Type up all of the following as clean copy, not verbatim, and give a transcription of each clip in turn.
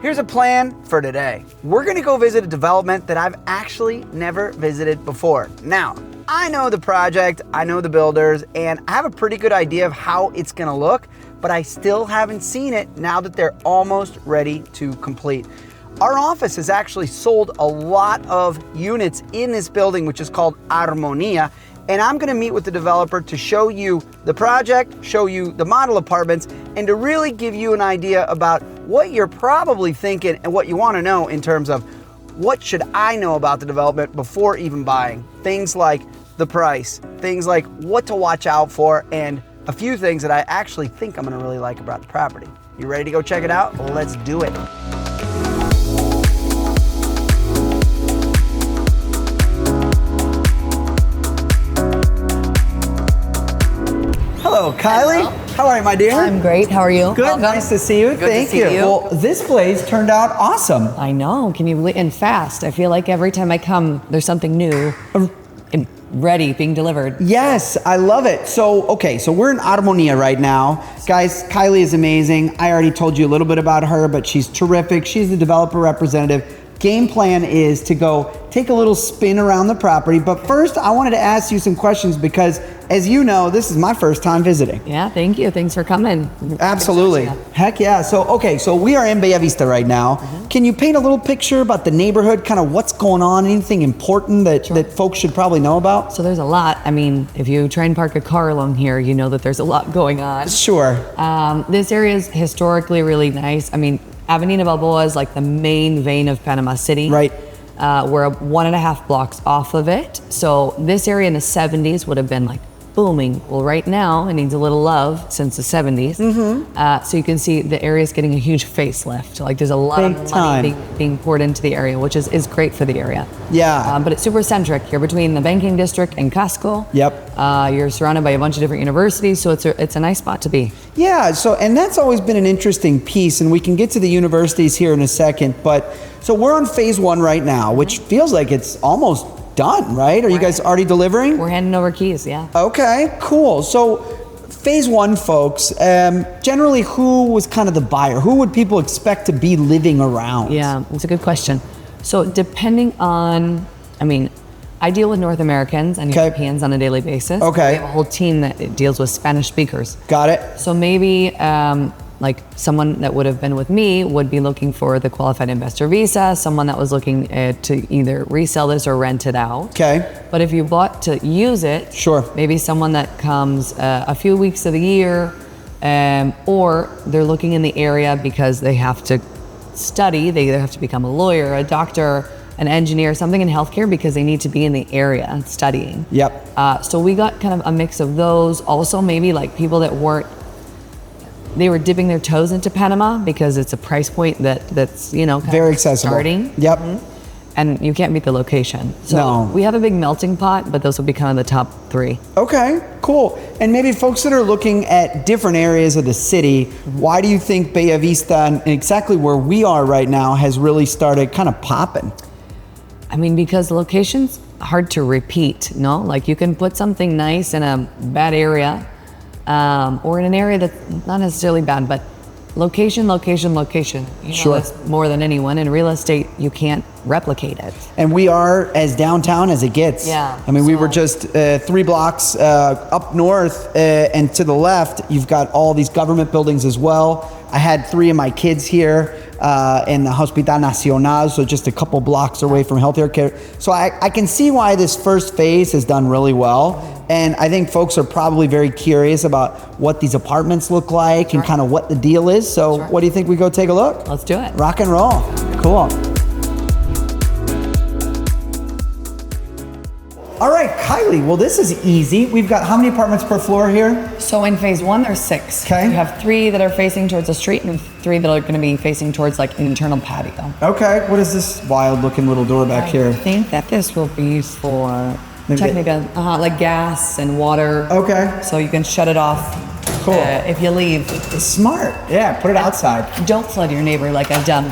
Here's a plan for today. We're gonna go visit a development that I've actually never visited before. Now, I know the project, I know the builders, and I have a pretty good idea of how it's gonna look, but I still haven't seen it now that they're almost ready to complete. Our office has actually sold a lot of units in this building, which is called Armonia, and I'm gonna meet with the developer to show you the project, show you the model apartments, and to really give you an idea about what you're probably thinking and what you wanna know in terms of what should I know about the development before even buying. Things like the price, things like what to watch out for, and a few things that I actually think I'm gonna really like about the property. You ready to go check it out? Let's do it. Hello, Kylie. Hello. How are you, my dear? I'm great. How are you? Good. Welcome. Nice to see you. Good Thank to see you. Well, this place turned out awesome. I know. Can you believe? And fast. I feel like every time I come, there's something new and ready, being delivered. Yes, I love it. So we're in Armonia right now. Guys, Kylie is amazing. I already told you a little bit about her, but she's terrific. She's the developer representative. Game plan is to go take a little spin around the property. But first, I wanted to ask you some questions because, as you know, this is my first time visiting. Yeah, thank you. Thanks for coming. Absolutely. Heck yeah. So we are in Bella Vista right now. Can you paint a little picture about the neighborhood, kind of what's going on, anything important that folks should probably know about? So there's a lot. I mean, if you try and park a car along here, you know that there's a lot going on. Sure. This area is historically really nice. I mean, Avenida Balboa is like the main vein of Panama City. Right. We're 1.5 blocks off of it. So this area in the 70s would have been like booming. Well, right now it needs a little love since the 70s. So you can see the area is getting a huge facelift. Like there's a lot of money being poured into the area, which is great for the area. Yeah. But it's super centric. You're between the banking district and Casco. Yep. You're surrounded by a bunch of different universities, so it's a nice spot to be. Yeah, and that's always been an interesting piece, and we can get to the universities here in a second, but so we're on phase 1 right now, which feels like it's almost done, right? Are you guys already delivering? We're handing over keys, yeah. Okay, cool. So phase 1, folks, generally who was kind of the buyer? Who would people expect to be living around? Yeah, it's a good question. So depending on, I deal with North Americans and Europeans on a daily basis. Okay. We have a whole team that deals with Spanish speakers. Got it. So maybe like someone that would have been with me would be looking for the qualified investor visa, someone that was looking to either resell this or rent it out. Okay. But if you bought to use it, sure, maybe someone that comes a few weeks of the year, or they're looking in the area because they have to study, they either have to become a lawyer, a doctor, an engineer, something in healthcare because they need to be in the area studying. Yep. So we got kind of a mix of those. Also maybe like people that they were dipping their toes into Panama because it's a price point that's very accessible. Starting. Yep. And you can't beat the location. So we have a big melting pot, but those will be kind of the top 3. Okay, cool. And maybe folks that are looking at different areas of the city, why do you think Bella Vista and exactly where we are right now has really started kind of popping? Because the location's hard to repeat, no? Like you can put something nice in a bad area, or in an area that's not necessarily bad, but location. Sure. That's more than anyone. In real estate, you can't replicate it. And we are as downtown as it gets. Yeah. We were just 3 blocks up north, and to the left, you've got all these government buildings as well. I had 3 of my kids here in the Hospital Nacional, so just a couple blocks away from healthcare care. So I can see why this first phase has done really well. And I think folks are probably very curious about what these apartments look like and kind of what the deal is. So what do you think we go take a look? Let's do it. Rock and roll. Cool. All right, Kylie, well, this is easy. We've got how many apartments per floor here? So in phase 1, there's 6. Okay. You have 3 that are facing towards the street and 3 that are going to be facing towards like an internal patio. Okay, what is this wild looking little door back here? I think that this will be used for like gas and water. Okay. So you can shut it off. Cool. If you leave. It's smart. Yeah, put it outside. Don't flood your neighbor like I've done.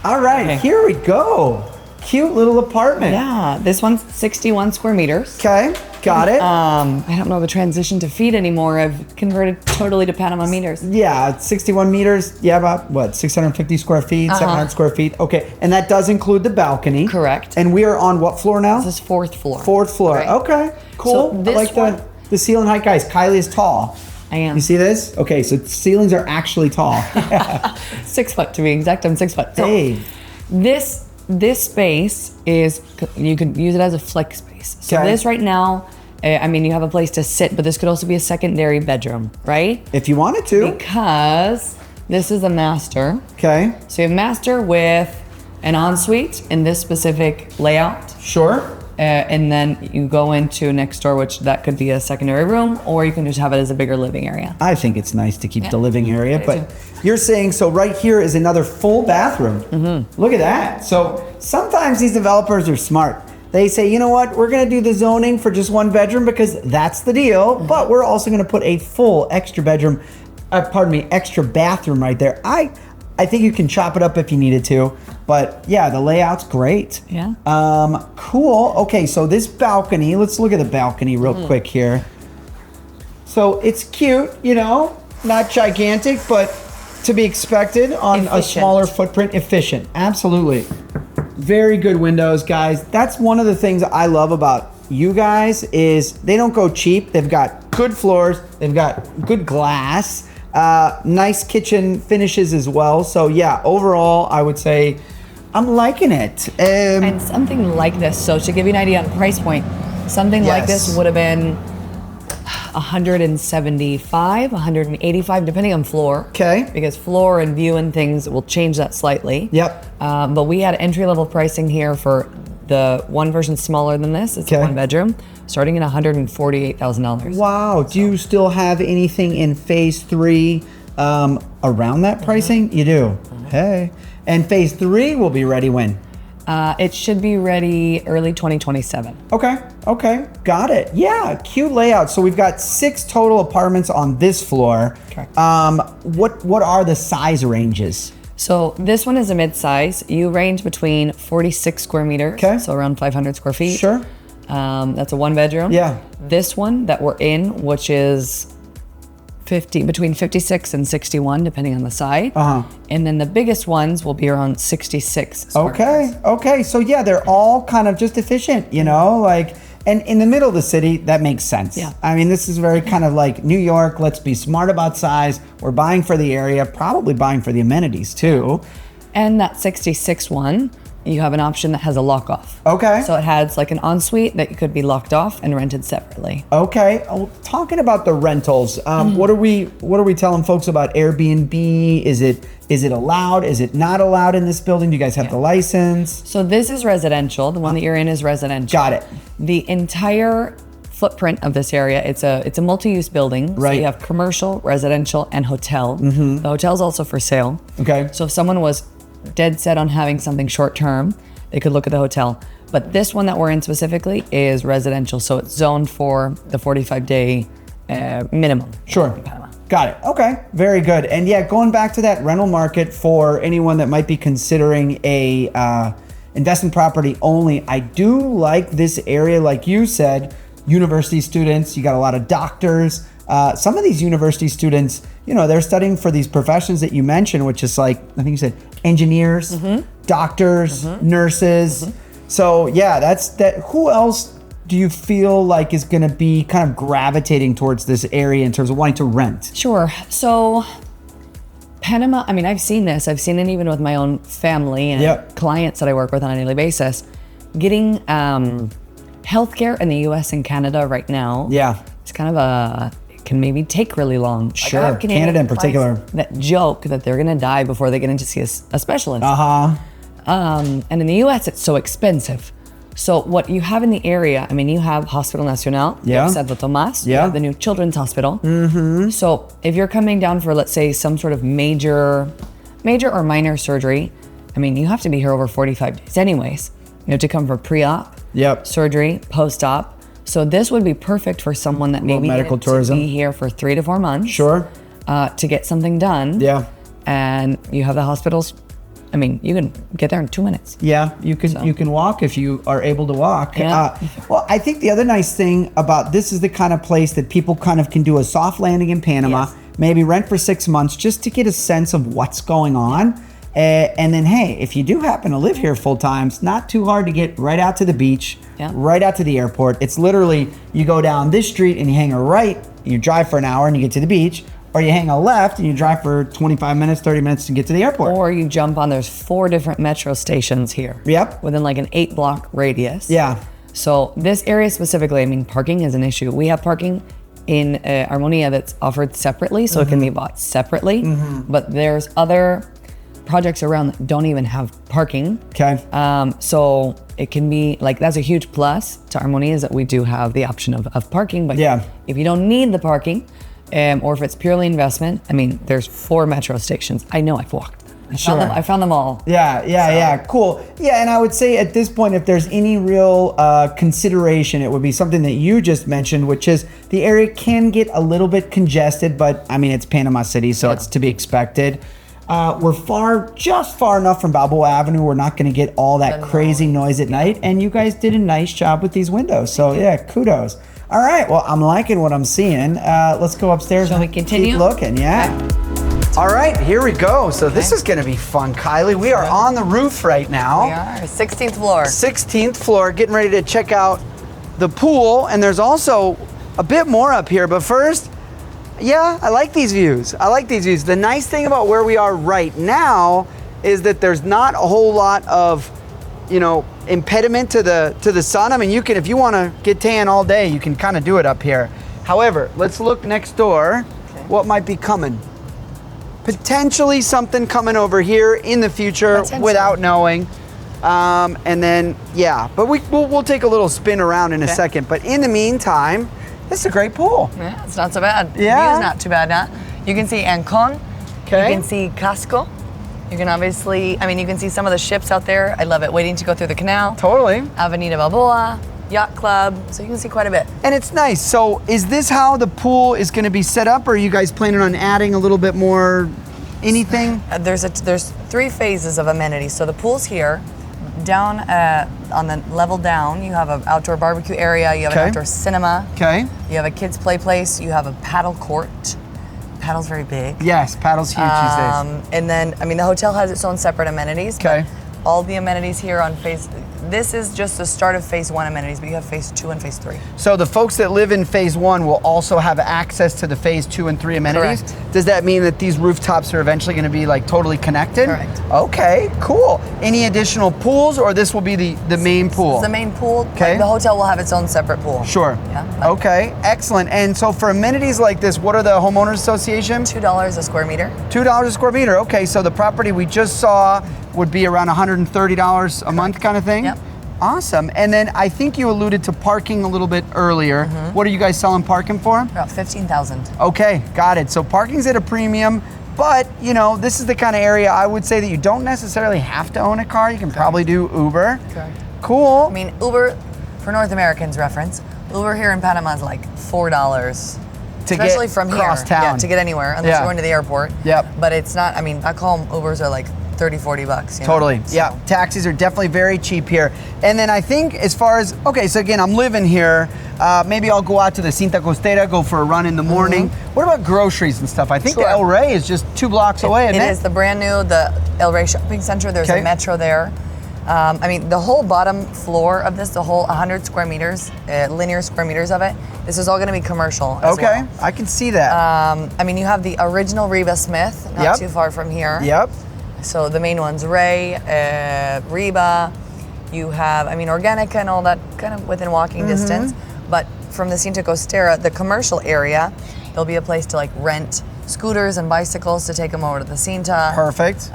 All right, here we go. Cute little apartment. Yeah, this one's 61 square meters. Okay, got it. I don't know the transition to feet anymore. I've converted totally to Panama meters. Yeah, 61 meters. Yeah, about what, 650 square feet, 700 square feet. Okay, and that does include the balcony. Correct. And we are on what floor now? This is fourth floor. Fourth floor. Right. Okay, cool. So this I like one- the ceiling height, guys. Kylie is tall. I am. You see this? Okay, so ceilings are actually tall. 6 foot to be exact. I'm 6 foot. So Hey. this space is, you could use it as a flex space. So Okay. this right now, I mean, you have a place to sit, but this could also be a secondary bedroom, right? If you wanted to. Because this is a master. Okay, So you have master with an ensuite in this specific layout. sure. And then you go into next door, which that could be a secondary room, or you can just have it as a bigger living area. I think it's nice to keep Yeah. the living area, I but do. you're saying, so right here is another full bathroom. Look at that. So sometimes these developers are smart. They say, you know what, we're gonna do the zoning for just one bedroom because that's the deal, but we're also gonna put a full extra bedroom, extra bathroom right there. I think you can chop it up if you needed to, but yeah, the layout's great. Yeah. Cool. Okay, so this balcony, let's look at the balcony real quick here. So it's cute, you know, not gigantic, but to be expected on a Efficient. smaller footprint. Efficient, absolutely. Very good windows, guys. That's one of the things I love about you guys is they don't go cheap. They've got good floors. They've got good glass. Nice kitchen finishes as well. So yeah, overall, I would say I'm liking it. And something like this, so to give you an idea on price point, something like Yes. this would have been 175, 185, depending on floor. Okay. Because floor and view and things will change that slightly. Yep. But we had entry level pricing here for the one version smaller than this. It's Okay. a one bedroom, starting at $148,000. Wow. Do you still have anything in phase 3 around that pricing? You do. Hey. And phase 3 will be ready when? It should be ready early 2027. Okay. Okay. Got it. Yeah. Cute layout. So we've got 6 total apartments on this floor. Correct. What are the size ranges? So this one is a mid-size. You range between 46 square meters, Okay. so around 500 square feet. Sure. That's a one bedroom. Yeah. This one that we're in, which is between 56 and 61, depending on the side. And then the biggest ones will be around 66 square Okay. meters. Okay. So yeah, they're all kind of just efficient, you know, like, and in the middle of the city, that makes sense. Yeah. I mean, this is very kind of like New York. Let's be smart about size. We're buying for the area, probably buying for the amenities too. And that 66 one, you have an option that has a lock off. Okay. So it has like an ensuite that could be locked off and rented separately. Okay. Oh, talking about the rentals, what are we telling folks about Airbnb? Is it allowed? Is it not allowed in this building? Do you guys have the license? So this is residential. The one that you're in is residential. Got it. The entire footprint of this area, it's a multi-use building. So Right. you have commercial, residential, and hotel. The hotel's also for sale. Okay. So if someone was dead set on having something short term, they could look at the hotel. But this one that we're in specifically is residential, so it's zoned for the 45-day minimum. Sure. in Panama. Got it. Okay. Very good. And yeah, going back to that rental market for anyone that might be considering a investment property only, I do like this area. Like you said, university students, you got a lot of doctors. Some of these university students, you know, they're studying for these professions that you mentioned, which is like, I think you said engineers, doctors, nurses. So yeah, that's that. Who else do you feel like is going to be kind of gravitating towards this area in terms of wanting to rent? Sure. So Panama, I mean, I've seen this. I've seen it even with my own family and Yep. clients that I work with on a daily basis. Getting healthcare in the US and Canada right now. Yeah. It's kind of it can maybe take really long. Like, Sure. I have Canadian Canada in clients particular. that joke that they're going to die before they get in to see a specialist. Uh-huh. And in the US, it's so expensive. So what you have in the area, I mean, you have Hospital Nacional, Yeah. you have Santo Tomas, you Yeah. have the new Children's Hospital. So if you're coming down for, let's say, some sort of major or minor surgery, I mean, you have to be here over 45 days anyways. You have to come for pre-op, Yep. surgery, post-op. So this would be perfect for someone that maybe medical needed tourism. to be here for 3 to 4 months. Sure. To get something done. Yeah. And you have the hospitals I mean, you can get there in 2 minutes. Yeah, you can walk if you are able to walk. Yeah. Well, I think the other nice thing about this is the kind of place that people kind of can do a soft landing in Panama, Yes. maybe rent for 6 months just to get a sense of what's going on. And then, hey, if you do happen to live here full time, it's not too hard to get right out to the beach, right out to the airport. It's literally, you go down this street and you hang a right, you drive for an hour and you get to the beach, or you hang a left and you drive for 25 minutes, 30 minutes to get to the airport. Or you jump on, there's 4 different metro stations here. Yep. Within like an 8-block radius. Yeah. So this area specifically, I mean, parking is an issue. We have parking in Armonia that's offered separately, so it can be bought separately. But there's other projects around that don't even have parking. Okay. So it can be like, that's a huge plus to Armonia, is that we do have the option of parking. But if you don't need the parking, or if it's purely investment, I mean, there's 4 metro stations. I know, I've walked. I found them all. Yeah, cool. Yeah, and I would say at this point, if there's any real consideration, it would be something that you just mentioned, which is the area can get a little bit congested, but I mean, it's Panama City, so it's to be expected. We're just far enough from Balboa Avenue. We're not going to get all that crazy noise at night, and you guys did a nice job with these windows. So yeah, kudos. All right, well, I'm liking what I'm seeing. Let's go upstairs and continue? Keep looking. Yeah. All right, here we go. So this is going to be fun, Kylie. We are on the roof right now. We are, 16th floor. 16th floor, getting ready to check out the pool, and there's also a bit more up here. But first, yeah, I like these views. The nice thing about where we are right now is that there's not a whole lot of, impediment to the sun. I mean, you can, if you want to get tan all day, you can kind of do it up here. However, let's look next door. What might be coming? Potentially something coming over here in the future without knowing. And then, but we'll take a little spin around in a second. But in the meantime, this is a great pool. Yeah, it's not so bad. Yeah. View is not too bad, huh? You can see Ancon. Okay. You can see Casco. You can obviously, you can see some of the ships out there. I love it, waiting to go through the canal. Totally. Avenida Balboa, Yacht Club, so you can see quite a bit. And it's nice. So is this how the pool is going to be set up, or are you guys planning on adding a little bit more anything? There's 3 phases of amenities. So the pool's here. Down on the level down, you have an outdoor barbecue area, you have an outdoor cinema. Okay. You have a kids' play place, you have a paddle court. Paddle's very big. Yes, paddle's huge these days. And then, the hotel has its own separate amenities. Okay. All the amenities here on this is just the start of phase 1 amenities, but you have phase 2 and phase 3. So the folks that live in phase 1 will also have access to the phase 2 and 3 amenities? Correct. Does that mean that these rooftops are eventually going to be like totally connected? Correct. Okay, cool. Any additional pools, or this will be the main pool? It's the main pool. Okay. The hotel will have its own separate pool. Sure. Yeah. Okay, excellent. And so for amenities like this, what are the homeowners association? $2 a square meter. $2 a square meter. Okay, so the property we just saw would be around $130 a month kind of thing? Yep. Awesome. And then I think you alluded to parking a little bit earlier. What are you guys selling parking for? About $15,000. Okay, got it. So parking's at a premium, but this is the kind of area I would say that you don't necessarily have to own a car. You can probably do Uber. Correct. Cool. Uber, for North Americans reference, Uber here in Panama is like $4. Especially from across here. town. Yeah, to get anywhere, unless you're going to the airport. Yep. But it's not, back home, Ubers are like $30-40. Totally. Yeah. Taxis are definitely very cheap here. And then I think as far as, so again, I'm living here. Maybe I'll go out to the Cinta Costera, go for a run in the morning. What about groceries and stuff? I think the El Rey is just 2 blocks away, isn't it? It is the brand new, the El Rey Shopping Center. There's a metro there. The whole bottom floor of this, the whole 100 square meters, linear square meters of it, this is all going to be commercial as well. I can see that. You have the original Reba Smith, not too far from here. Yep. So the main ones, Ray, Reba, you have, Organica and all that kind of within walking distance. But from the Cinta Costera, the commercial area, there'll be a place to rent scooters and bicycles to take them over to the Cinta. Perfect.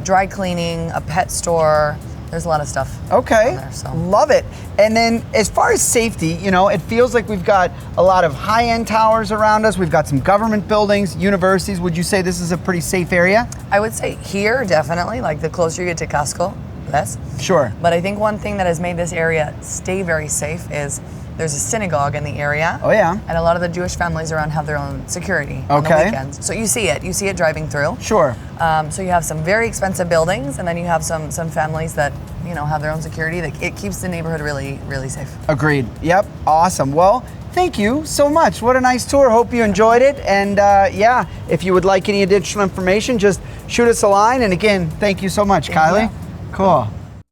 Dry cleaning, a pet store. There's a lot of stuff. Okay, there, so. Love it. And then as far as safety, it feels like we've got a lot of high-end towers around us. We've got some government buildings, universities. Would you say this is a pretty safe area? I would say here, definitely. The closer you get to Casco, less. Sure. But I think one thing that has made this area stay very safe is There's a synagogue in the area. Oh yeah. And a lot of the Jewish families around have their own security on the weekends. So you see it driving through. Sure. So you have some very expensive buildings, and then you have some families that, you know, have their own security. That it keeps the neighborhood really, really safe. Agreed. Yep. Awesome. Well, thank you so much. What a nice tour. Hope you enjoyed it. And yeah, if you would like any additional information, just shoot us a line. And again, thank you so much, Kylie. Cool.